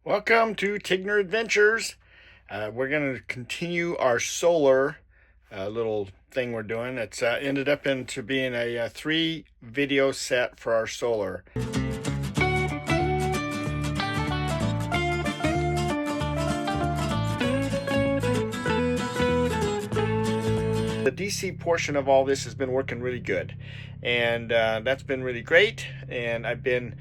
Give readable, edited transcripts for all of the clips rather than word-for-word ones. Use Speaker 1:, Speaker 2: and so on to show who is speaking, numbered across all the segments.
Speaker 1: Welcome to Tigner Adventures. We're going to continue our solar little thing we're doing. It's ended up into being a 3-video set for our solar. The DC portion of all this has been working really good, and that's been really great. And I've been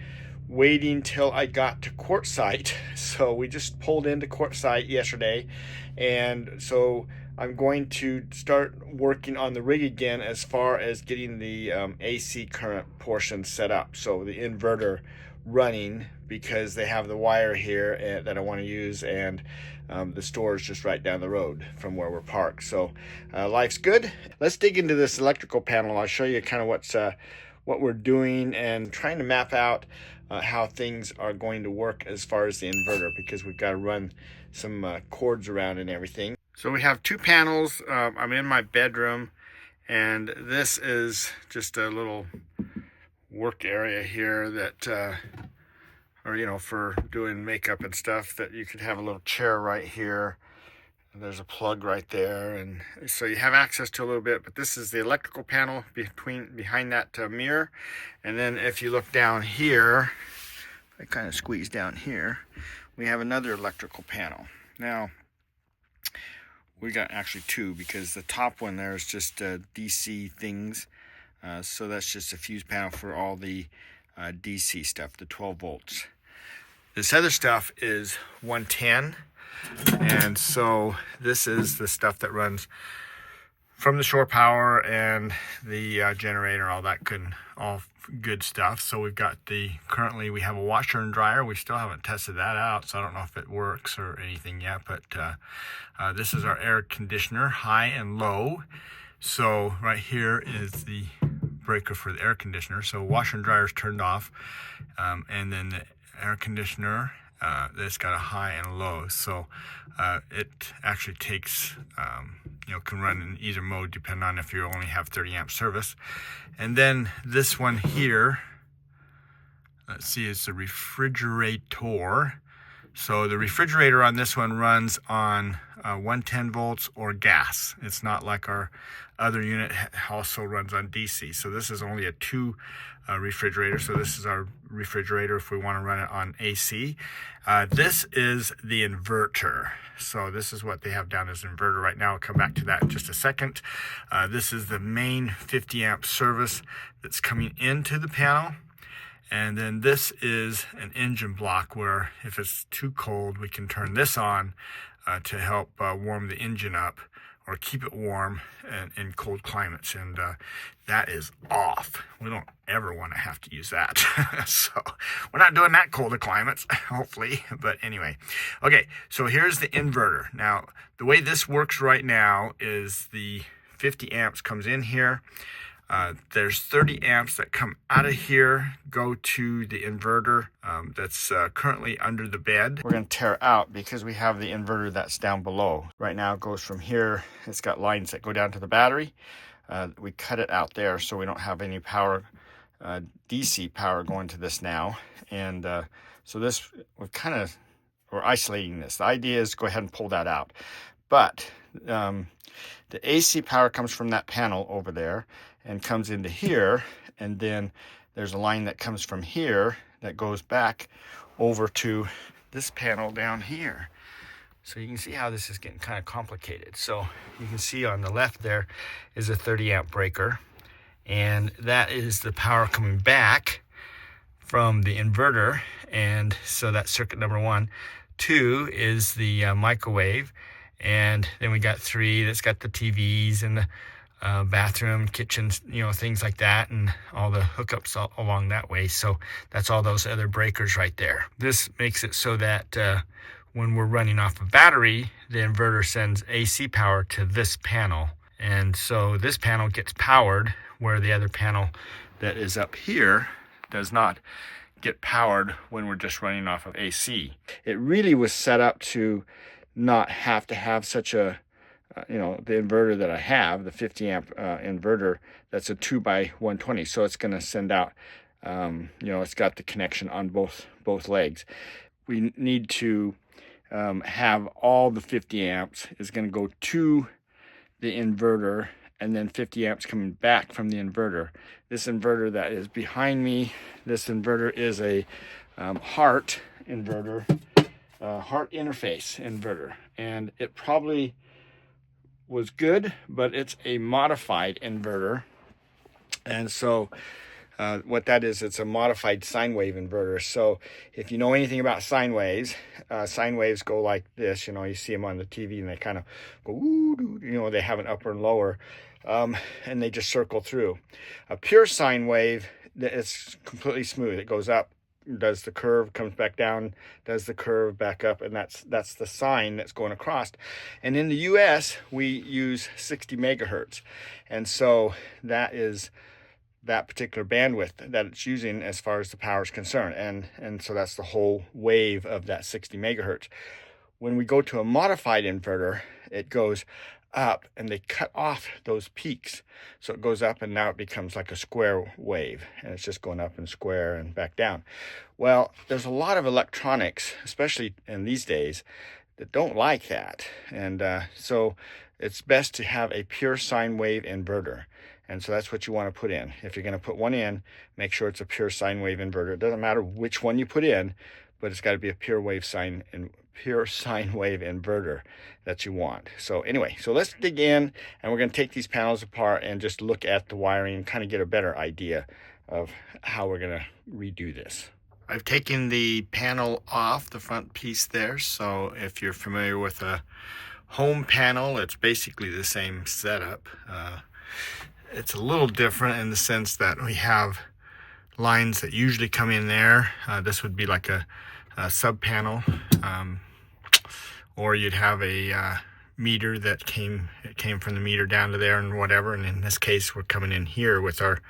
Speaker 1: waiting till I got to quartzsite. So we just pulled into quartzsite yesterday, and so I'm going to start working on the rig again as far as getting the AC current portion set up, so the inverter running, because they have the wire here that I want to use, and the store is just right down the road from where we're parked. So life's good. Let's dig into this electrical panel. I'll show you kind of what we're doing and trying to map out how things are going to work as far as the inverter, because we've got to run some cords around and everything. So we have 2 panels. I'm in my bedroom, and this is just a little work area here that or for doing makeup and stuff, that you could have a little chair right here. And there's a plug right there, and so you have access to a little bit. But this is the electrical panel behind that mirror. And then if you look down here, I kind of squeeze down here, we have another electrical panel. Now we got actually 2, because the top one there is just DC things. So that's just a fuse panel for all the DC stuff, the 12 volts. This other stuff is 110, and so this is the stuff that runs from the shore power and the generator, all good stuff. So we've got currently we have a washer and dryer. We still haven't tested that out, so I don't know if it works or anything yet, but this is our air conditioner, high and low. So right here is the breaker for the air conditioner. So washer and dryer is turned off, and then the air conditioner, that's got a high and low. So it actually takes, can run in either mode depending on if you only have 30 amp service. And then this one here, let's see, it's a refrigerator. So the refrigerator on this one runs on 110 volts or gas. It's not like our other unit also runs on DC. So this is only a 2 refrigerator. So this is our refrigerator if we want to run it on AC. This is the inverter. So this is what they have down as inverter right now. I'll come back to that in just a second. This is the main 50 amp service that's coming into the panel. And then this is an engine block, where if it's too cold, we can turn this on to help warm the engine up or keep it warm in cold climates. And that is off. We don't ever want to have to use that. So we're not doing that cold of climates, hopefully. But anyway, okay, so here's the inverter. Now, the way this works right now is the 50 amps comes in here. There's 30 amps that come out of here, go to the inverter that's currently under the bed. We're going to tear out because we have the inverter that's down below. Right now it goes from here. It's got lines that go down to the battery. We cut it out there so we don't have any power, DC power going to this now. And so this, we're isolating this. The idea is go ahead and pull that out. But the AC power comes from that panel over there and comes into here, and then there's a line that comes from here that goes back over to this panel down here. So you can see how this is getting kind of complicated. So you can see on the left there is a 30 amp breaker, and that is the power coming back from the inverter. And so that's circuit number 1. 2 is the microwave, and then we got 3 that's got the TVs and the bathroom, kitchen, things like that, and all the hookups along that way. So that's all those other breakers right there. This makes it so that when we're running off a battery, the inverter sends AC power to this panel. And so this panel gets powered, where the other panel that is up here does not get powered when we're just running off of AC. It really was set up to not have to have such a the inverter that I have, the 50 amp inverter, that's a 2x120. So it's going to send out, it's got the connection on both legs. we need to have all the 50 amps is going to go to the inverter, and then 50 amps coming back from the inverter. This inverter that is behind me, this inverter is a Hart inverter, Hart interface inverter, and it probably was good, but it's a modified inverter. And so what that is, it's a modified sine wave inverter. So if you know anything about sine waves go like this. You see them on the TV and they kind of go, ooh, they have an upper and lower, and they just circle through. A pure sine wave, it's completely smooth. It goes up, does the curve, comes back down, does the curve, back up, and that's the sine that's going across. And in the US, we use 60 megahertz. And so that is that particular bandwidth that it's using as far as the power is concerned. And so that's the whole wave of that 60 megahertz. When we go to a modified inverter, it goes up and they cut off those peaks. So it goes up and now it becomes like a square wave, and it's just going up and square and back down. Well, there's a lot of electronics, especially in these days, that don't like that. And so it's best to have a pure sine wave inverter. And so that's what you want to put in. If you're going to put one in, make sure it's a pure sine wave inverter. It doesn't matter which one you put in, but it's got to be a pure sine wave inverter that you want. So anyway, so let's dig in, and we're going to take these panels apart and just look at the wiring and kind of get a better idea of how we're going to redo this. I've taken the panel off the front piece there. So if you're familiar with a home panel, it's basically the same setup. It's a little different in the sense that we have lines that usually come in there. This would be like a sub panel, or you'd have a meter that came from the meter down to there and whatever. And in this case, we're coming in here with our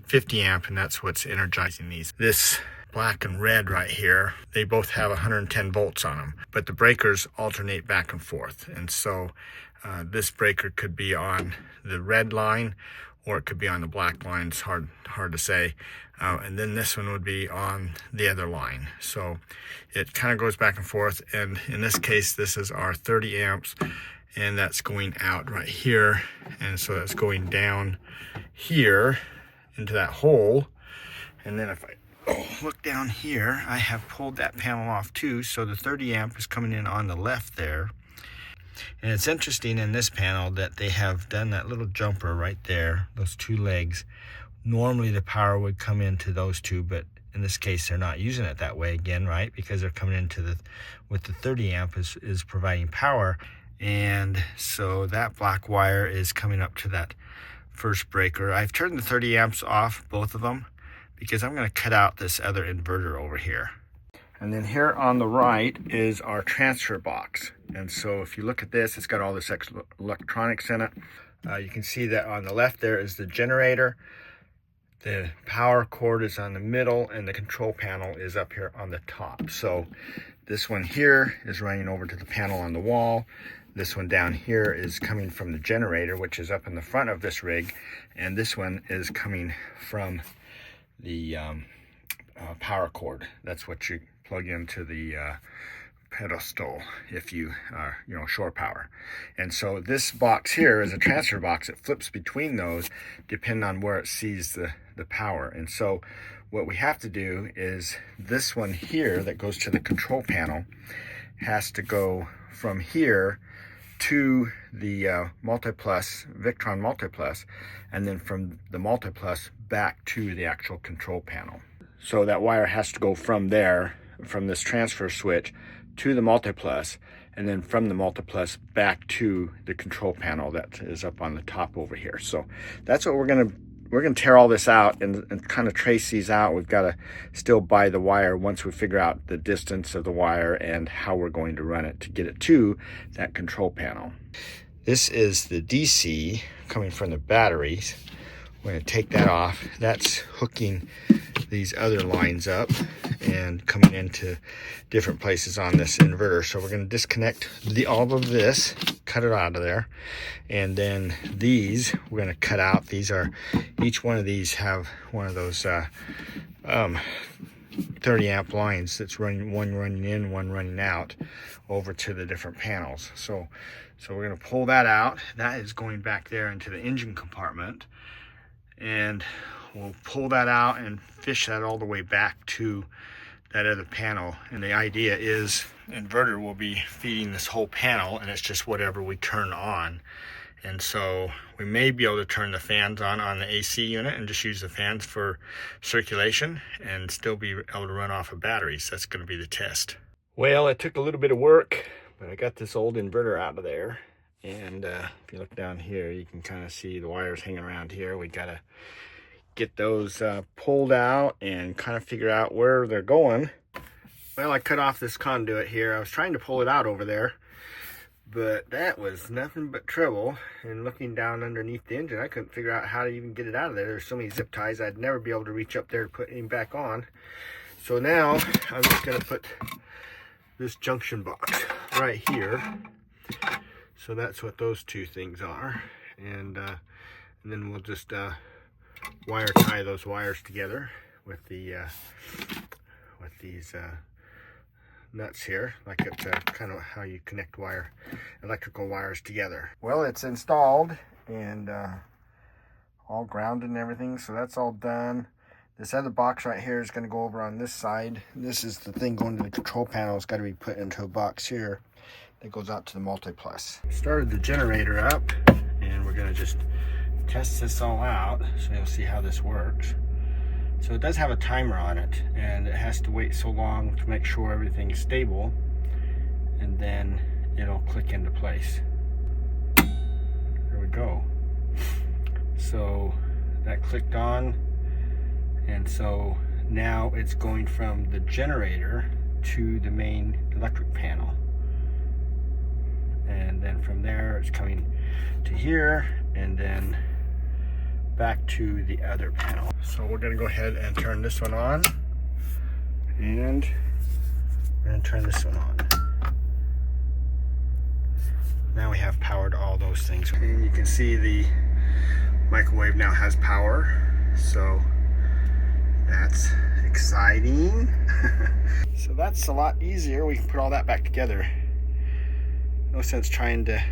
Speaker 1: 50 amp, and that's what's energizing these. This black and red right here, they both have 110 volts on them, but the breakers alternate back and forth. And so this breaker could be on the red line, or it could be on the black line. It's hard to say. And then this one would be on the other line. So it kind of goes back and forth. And in this case, this is our 30 amps, and that's going out right here. And so that's going down here into that hole. And then if I look down here, I have pulled that panel off too. So the 30 amp is coming in on the left there. And it's interesting in this panel that they have done that little jumper right there, those two legs. Normally the power would come into those two, but in this case they're not using it that way again, right? Because they're coming into with the 30 amp is providing power. And so that black wire is coming up to that first breaker. I've turned the 30 amps off, both of them, because I'm going to cut out this other inverter over here. And then here on the right is our transfer box. And so if you look at this, it's got all this extra electronics in it. You can see that on the left there is the generator. The power cord is on the middle, and the control panel is up here on the top. So this one here is running over to the panel on the wall. This one down here is coming from the generator, which is up in the front of this rig. And this one is coming from the power cord. That's what you plug into the pedestal if you are, shore power. And so this box here is a transfer box. It flips between those depending on where it sees the power. And so what we have to do is this one here that goes to the control panel has to go from here to the Multiplus, Victron Multiplus, and then from the Multiplus back to the actual control panel. So that wire has to go from there, from this transfer switch to the Multiplus, and then from the Multiplus back to the control panel that is up on the top over here. So that's what we're gonna tear all this out and kind of trace these out. We've got to still buy the wire once we figure out the distance of the wire and how we're going to run it to get it to that control panel. This is the DC coming from the batteries. We're going to take that off. That's hooking these other lines up and coming into different places on this inverter. So we're going to disconnect all of this, cut it out of there, and then these we're going to cut out. These are, each one of these have one of those 30 amp lines that's running, one running in, one running out over to the different panels. So we're going to pull that out. That is going back there into the engine compartment, and we'll pull that out and fish that all the way back to that other panel. And the idea is inverter will be feeding this whole panel, and it's just whatever we turn on. And so we may be able to turn the fans on the AC unit and just use the fans for circulation and still be able to run off of batteries. That's going to be the test. Well, it took a little bit of work, but I got this old inverter out of there. And if you look down here, you can kind of see the wires hanging around here. We got to get those pulled out and kind of figure out where they're going. Well, I cut off this conduit here. I was trying to pull it out over there, but that was nothing but trouble. And looking down underneath the engine, I couldn't figure out how to even get it out of there. There's so many zip ties, I'd never be able to reach up there to put him back on. So now I'm just going to put this junction box right here. So that's what those two things are. And then we'll just wire tie those wires together with the with these nuts here, like it's kind of how you connect electrical wires together. Well, it's installed and all grounded and everything, so that's all done. This other box right here is going to go over on this side. This is the thing going to the control panel. It's got to be put into a box here that goes out to the multi-plus. Started the generator up, and we're going to just test this all out so you'll see how this works. So it does have a timer on it, and it has to wait so long to make sure everything's stable, and then it'll click into place. There we go. So that clicked on, and so now it's going from the generator to the main electric panel, and then from there it's coming to here, and then back to the other panel. So we're going to go ahead and turn this one on, and we're going to turn this one on. Now we have power to all those things, and you can see the microwave now has power, so that's exciting. So that's a lot easier. We can put all that back together. No sense trying to,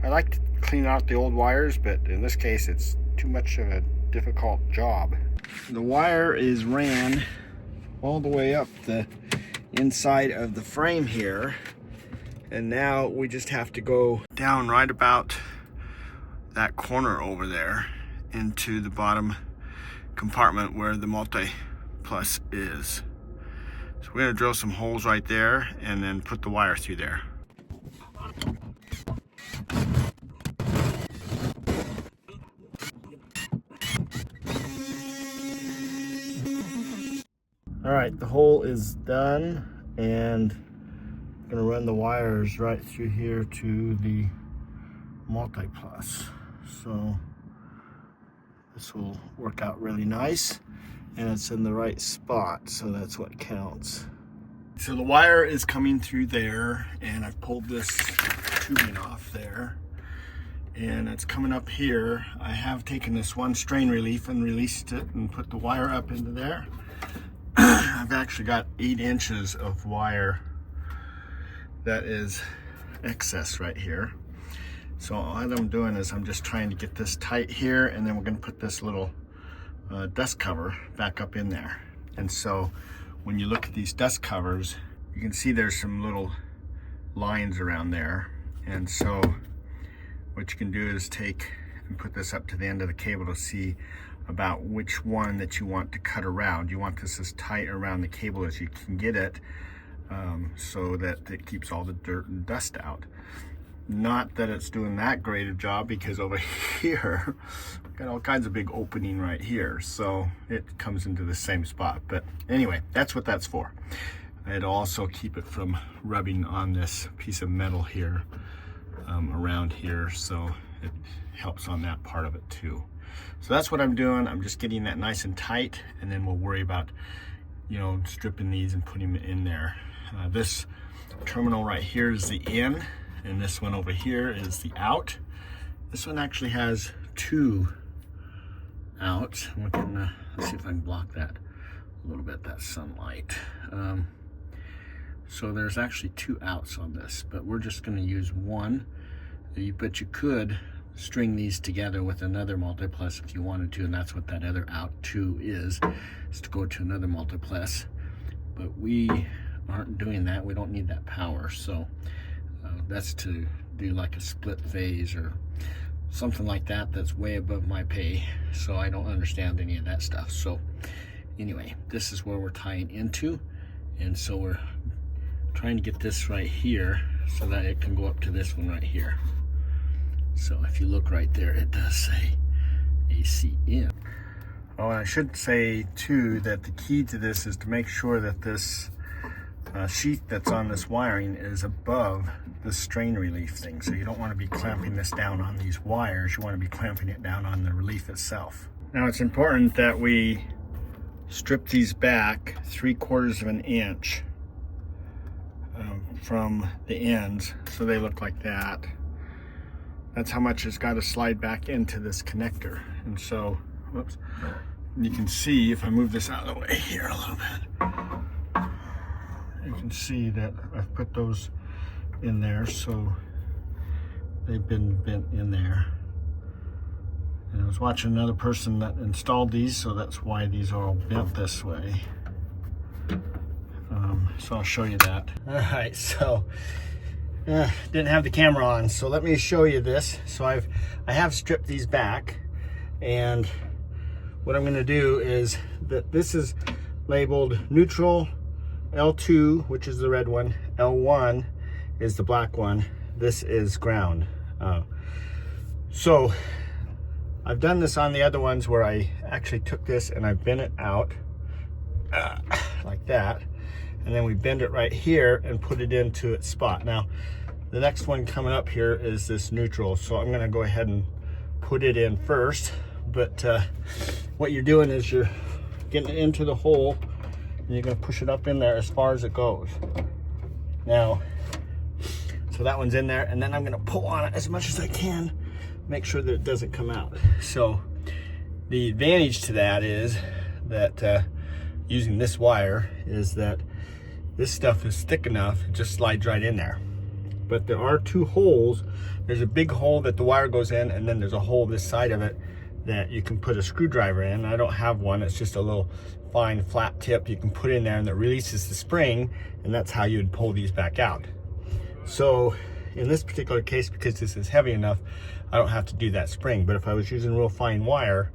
Speaker 1: I like to clean out the old wires, but in this case it's too much of a difficult job. The wire is ran all the way up the inside of the frame here, and now we just have to go down right about that corner over there into the bottom compartment where the multi-plus is. So we're going to drill some holes right there and then put the wire through there. All right, the hole is done, and I'm gonna run the wires right through here to the multi-plus. So this will work out really nice, and it's in the right spot, so that's what counts. So the wire is coming through there, and I've pulled this tubing off there, and it's coming up here. I have taken this one strain relief and released it and put the wire up into there. I've actually got 8 inches of wire that is excess right here. So all I'm doing is I'm just trying to get this tight here, and then we're going to put this little dust cover back up in there. And so when you look at these dust covers, you can see there's some little lines around there. And so what you can do is take and put this up to the end of the cable to see about which one that you want to cut around. You want this as tight around the cable as you can get it, so that it keeps all the dirt and dust out. Not that it's doing that great a job, because over here we've got all kinds of big opening right here, so it comes into the same spot. But anyway, that's what that's for. It'll also keep it from rubbing on this piece of metal here, around here, so it helps on that part of it too. So that's what I'm doing. I'm just getting that nice and tight, and then we'll worry about, you know, stripping these and putting them in there. This terminal right here is the in, and this one over here is the out. This one actually has 2 outs. Let's see if I can block that a little bit, that sunlight. So there's actually 2 outs on this, but we're just going to use one. But you could string these together with another multiplex if you wanted to, and that's what that other out 2 is to go to another multiplex. But we aren't doing that. We don't need that power, so that's to do like a split phase or something like that. That's way above my pay, so I don't understand any of that stuff. So anyway, this is where we're tying into, and so we're trying to get this right here so that it can go up to this one right here. So if you look right there, it does say AC in. Oh, and I should say too that the key to this is to make sure that this sheath that's on this wiring is above the strain relief thing. So you don't want to be clamping this down on these wires. You want to be clamping it down on the relief itself. Now it's important that we strip these back 3/4 of an inch from the ends, so they look like that. That's how much it's got to slide back into this connector. And so, whoops, you can see if I move this out of the way here a little bit, you can see that I've put those in there, so they've been bent in there. And I was watching another person that installed these, so that's why these are all bent this way. So I'll show you that. All right, so didn't have the camera on, so let me show you this. So I have stripped these back, and what I'm going to do is that this is labeled neutral, L2, which is the red one, L1 is the black one, this is ground. So I've done this on the other ones where I actually took this and I bent it out like that, and then we bend it right here and put it into its spot. Now the next one coming up here is this neutral, so I'm going to go ahead and put it in first. But what you're doing is you're getting it into the hole, and you're going to push it up in there as far as it goes. Now, so that one's in there, and then I'm going to pull on it as much as I can, make sure that it doesn't come out. So the advantage to that is that using this wire is that this stuff is thick enough, it just slides right in there. But there are 2 holes. There's a big hole that the wire goes in, and then there's a hole this side of it that you can put a screwdriver in. I don't have one. It's just a little fine flat tip you can put in there, and that releases the spring, and that's how you'd pull these back out. So in this particular case, because this is heavy enough, I don't have to do that spring. But if I was using real fine wire,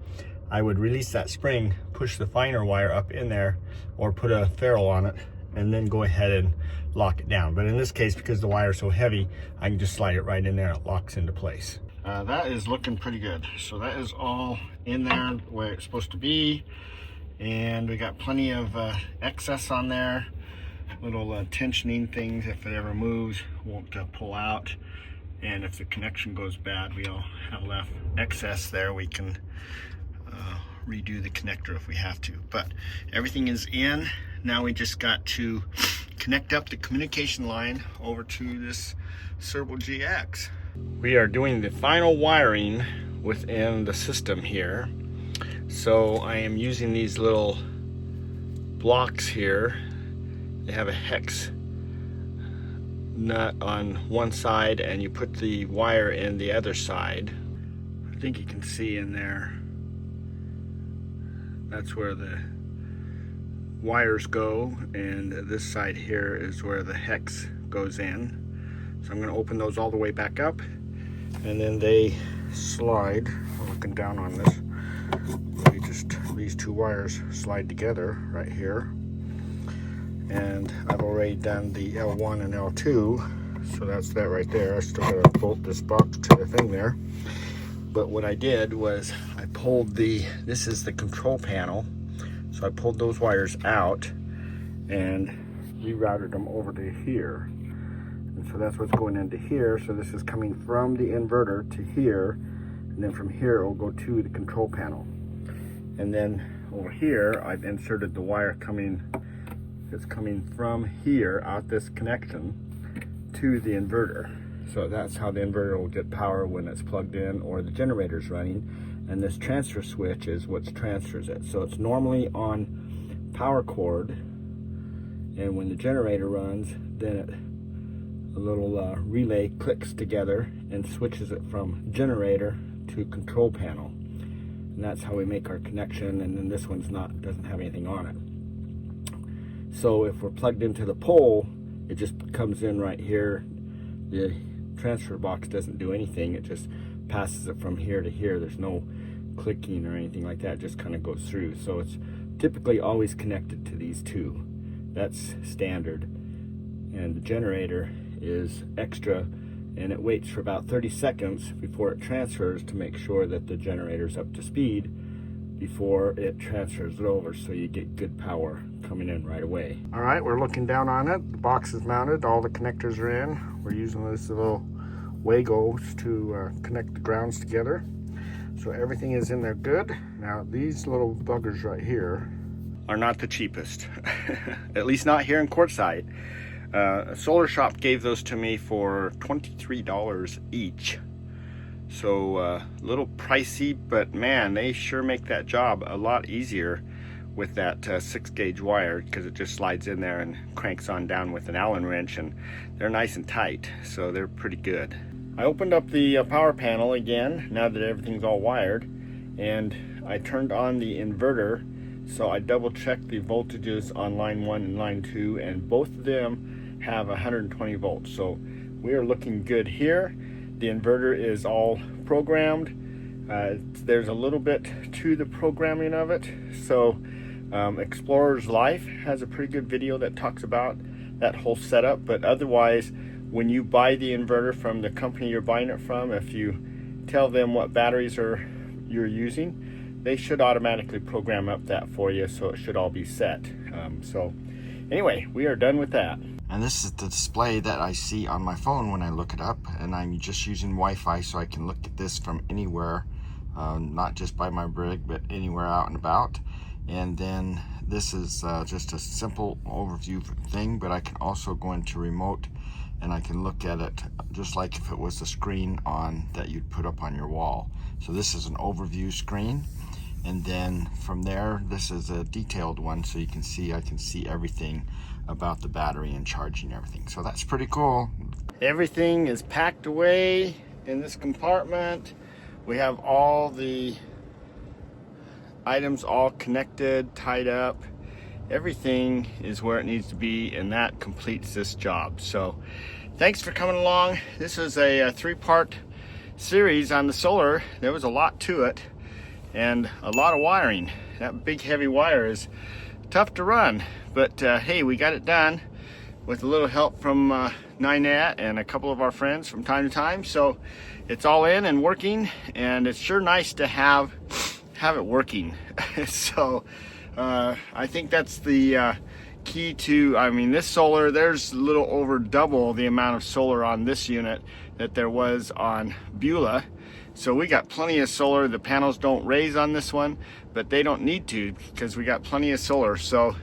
Speaker 1: I would release that spring, push the finer wire up in there, or put a ferrule on it, and then go ahead and lock it down. But in this case, because the wire is so heavy, I can just slide it right in there and it locks into place. That is looking pretty good. So that is all in there where it's supposed to be, and we got plenty of excess on there. Little tensioning things, if it ever moves, won't pull out. And if the connection goes bad, we all have left excess there. We can redo the connector if we have to. But everything is in. Now we just got to connect up the communication line over to this Servo GX. We are doing the final wiring within the system here. So I am using these little blocks here. They have a hex nut on one side, and you put the wire in the other side. I think you can see in there, that's where the wires go, and this side here is where the hex goes in. So I'm going to open those all the way back up, and then they slide. I'm looking down on this. These 2 wires slide together right here. And I've already done the L1 and L2, so that's that right there. I still got to bolt this box to the thing there. But what I did was I pulled this is the control panel. So I pulled those wires out and rerouted them over to here. And so that's what's going into here. So this is coming from the inverter to here, and then from here it will go to the control panel. And then over here I've inserted the wire that's coming from here out this connection to the inverter. So that's how the inverter will get power when it's plugged in or the generator's running. And this transfer switch is what transfers it. So it's normally on power cord, and when the generator runs, then a little relay clicks together and switches it from generator to control panel, and that's how we make our connection. And then this one's doesn't have anything on it. So if we're plugged into the pole, it just comes in right here. The transfer box doesn't do anything, it just passes it from here to here. There's no clicking or anything like that, it just kind of goes through. So it's typically always connected to these two. That's standard. And the generator is extra, and it waits for about 30 seconds before it transfers to make sure that the generator's up to speed before it transfers it over, so you get good power coming in right away. All right, we're looking down on it. The box is mounted, all the connectors are in. We're using this little Wagos to connect the grounds together. So everything is in there good. Now these little buggers right here are not the cheapest, at least not here in Quartzsite. A solar shop gave those to me for $23 each. So a little pricey, but man, they sure make that job a lot easier with that 6-gauge wire, because it just slides in there and cranks on down with an Allen wrench, and they're nice and tight, so they're pretty good. I opened up the power panel again now that everything's all wired, and I turned on the inverter. So I double checked the voltages on line 1 and line 2, and both of them have 120 volts. So we are looking good here. The inverter is all programmed. There's a little bit to the programming of it. So Explorer's Life has a pretty good video that talks about that whole setup. But otherwise, when you buy the inverter from the company you're buying it from, if you tell them what batteries you're using, they should automatically program up that for you, so it should all be set. So anyway, we are done with that. And this is the display that I see on my phone when I look it up, and I'm just using Wi-Fi, so I can look at this from anywhere, not just by my rig, but anywhere out and about. And then this is just a simple overview thing, but I can also go into remote and I can look at it just like if it was a screen that you'd put up on your wall. So this is an overview screen. And then from there, this is a detailed one, so I can see everything about the battery and charging everything. So that's pretty cool. Everything is packed away in this compartment. We have all the items all connected, tied up. Everything is where it needs to be, and that completes this job. So thanks for coming along. This is a 3-part series on the solar. There was a lot to it, and a lot of wiring. That big heavy wire is tough to run, but hey, we got it done with a little help from Ninette and a couple of our friends from time to time. So it's all in and working, and it's sure nice to have it working. So I think that's the key to, I mean, this solar, there's a little over double the amount of solar on this unit that there was on Beulah. So we got plenty of solar. The panels don't raise on this one, but they don't need to, because we got plenty of solar. So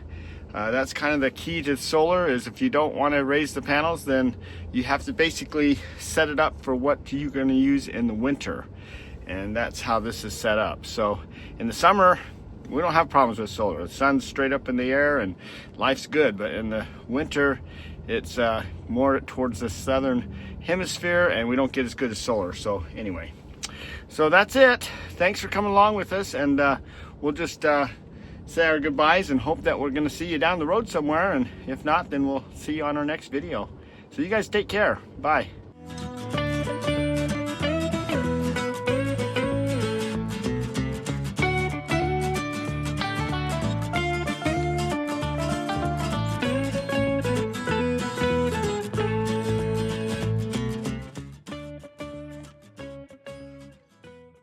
Speaker 1: that's kind of the key to solar, is if you don't want to raise the panels, then you have to basically set it up for what you're going to use in the winter. And that's how this is set up. So in the summer, we don't have problems with solar. The sun's straight up in the air and life's good. But in the winter, it's more towards the southern hemisphere, and we don't get as good as solar. So anyway, so that's it. Thanks for coming along with us, and we'll just say our goodbyes and hope that we're going to see you down the road somewhere. And if not, then we'll see you on our next video. So you guys take care. Bye.